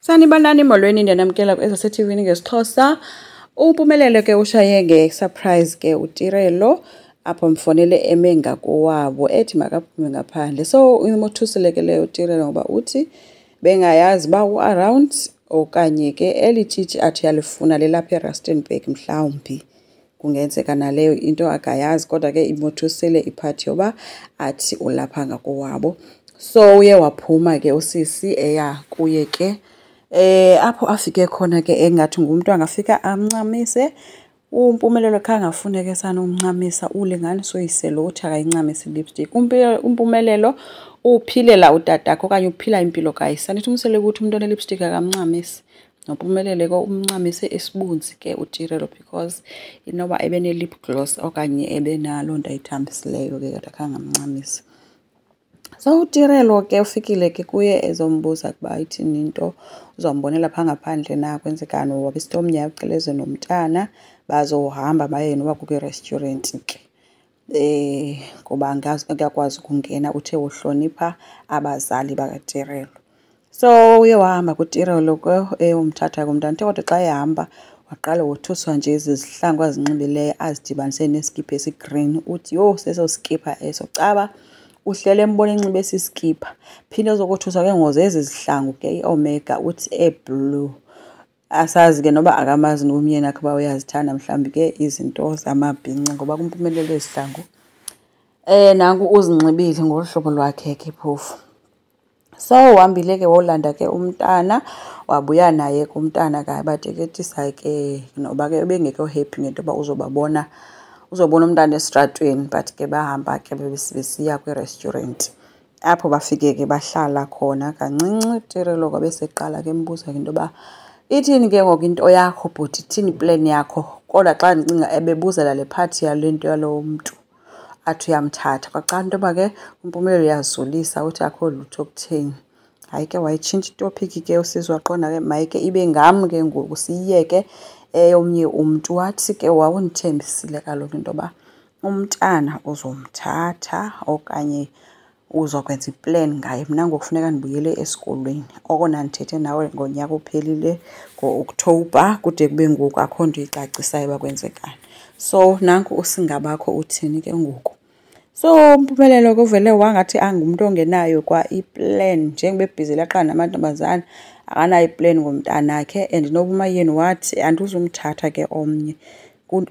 Sanibonani molweni ndiyanamkela ku-SATV ngesiXhosa. Umpumelelo ke ushaye nge-surprise ke uTirelo apho mfonele eme ngakowabo ethi makaphume ngaphandle. So umothusile ke leyo uTirelo ngoba uthi bengayazi uba u-around okanye ke eli tshitshi athi yalifuna lelapha eRustenburg mhlawumbi. Kungenzeka naleyo into akayazi kodwa ke imothusile iphathi yoba athi ulapha ngakowabo. So uye waphuma ke usisi eya kuye ke apho afike khona ke engathi ngumuntu angafika amncamise. Umpumelelo khange afuneke sanomncamisa ulinganiso uyiselo uthi akayincamisa i-lipstick. Umpumelelo uphilela utatakho okanye uphila impilo kayise. Nithi umsele ukuthi umuntu one-lipstick akamncamisi. Nompumelele ko umncamise esibunzi ke uTirelo because inoba ebene-lip gloss okanye ebenalo nto ayithambisileyo ke kodwa khange amncamisa. So uTirelo ke ufikile ke kuye ezombuza kuba ithini into uzombonela pha ngaphandle na kwenzekani wabisito omnye uceleze nomntana bazohamba baye noba kwi-restaurant ke ngoba ngazi akakwazi ukungena uthe wohlonipha abazali bakaTirelo. So uye wahamba kuTirelo ke umthatha kumntana kodwa xa ehamba waqala wothuswa nje izihlangu azinxibileyo azidibanise neskipa esigreen uthi yho seso skipa eso caba uhlele embona enxibe esiskipa phinde ezokuthusa ke ngoze ezi zihlangu ke iOmega uthi eblue asazi ke noba akamazi nomyeni akhe ba uyazithanda mhlawumbi ke izinto zamabhinqa ngoba kumpumelelo ezihlangu nanku uzinxibile ngohlobo lwakhe ke phofu. So uhambile ke wolanda ke umntana wabuya naye kumntana ke bateketisa ke noba ke bengekho happy ngento ba uzobona umntana esitratweni but ke bahamba ke besiya kwi-restaurant apho bafike ke bahlala khona kancinci. Tirelo kwabe seqala ke embuza ke into ba ithini ke ngoku into yakho but ithini plan yakho kodwa xa ndicinga ebebuzela le part yale nto yalo mntu athi uyamthatha kwaxa into ba ke umpumelelo yazulisa uthi akho lutho kutheni. Hayi ke wayitshintsha itopic ke usizwe waqonda ke mayike ibe ngam ke ngoku siyiyeke eyomnye umntu wathi ke wawundithembisile kaloku into ba umntana uzomthatha okanye uzokwenza iplan ngaye. Mna ngokufuneka ndibuyele esikolweni okona ndithethe nawe ngonyaka ophelile ngo-October kude kube ngoku akho nto icacisayo bakwenzekani. So nanku usingabakho uthini ke ngoku. So umpumelelo kuvele wangathi angumuntu ongenayo kwa iplan njengoba ebhizela qana namantombazana akanayo iplan ngomntanakhe and noba umayeni wathi andizumthatha ke omnye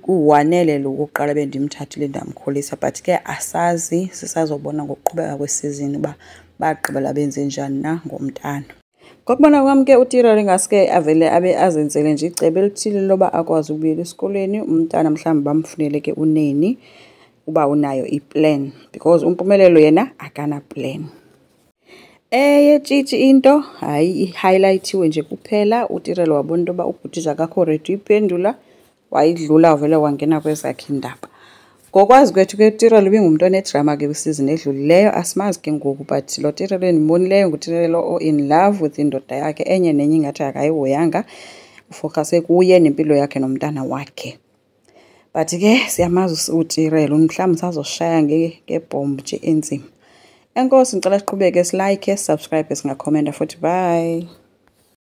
kuwanele lo oqala bendimthathile ndamkhulisa but ke asazi sisazobona ngokuqhubeka kwesizini uba bagqibela benze njani na ngomntana. Ngokubona kwami ke uTirelo ngaske avele abe azenzele nje icebo elithile loba akwazi ukubuyela esikolweni umntana mhlawumbi bamfunele ke uneni uba unayo iplan because umpumelelo yena akana plan. Yetshitshi into hayi i-highlightiwe nje kuphela. uTirelo wabona into ba ubhutisha akakho ready uyiphendula wayidlula vele wangena kwezakhe indaba. Ngokwazi kwethu ke uTirelo ibingumuntu onedrama ke kwisizini edlulileyo asimazi ke ngoku but lo Tirelo endimbonileyo nguTirelo o-in love with indoda yakhe enye nenye ingathi akayihoyanga ufowukhase kuye nempilo yakhe nomntana wakhe. But ke siyamazi uTirelo mhlawumbi sazoshaya ngebhombu nje enzima. Enkosi ngicela siqhubeke silike, subscribe, singakhomenta futhi bye.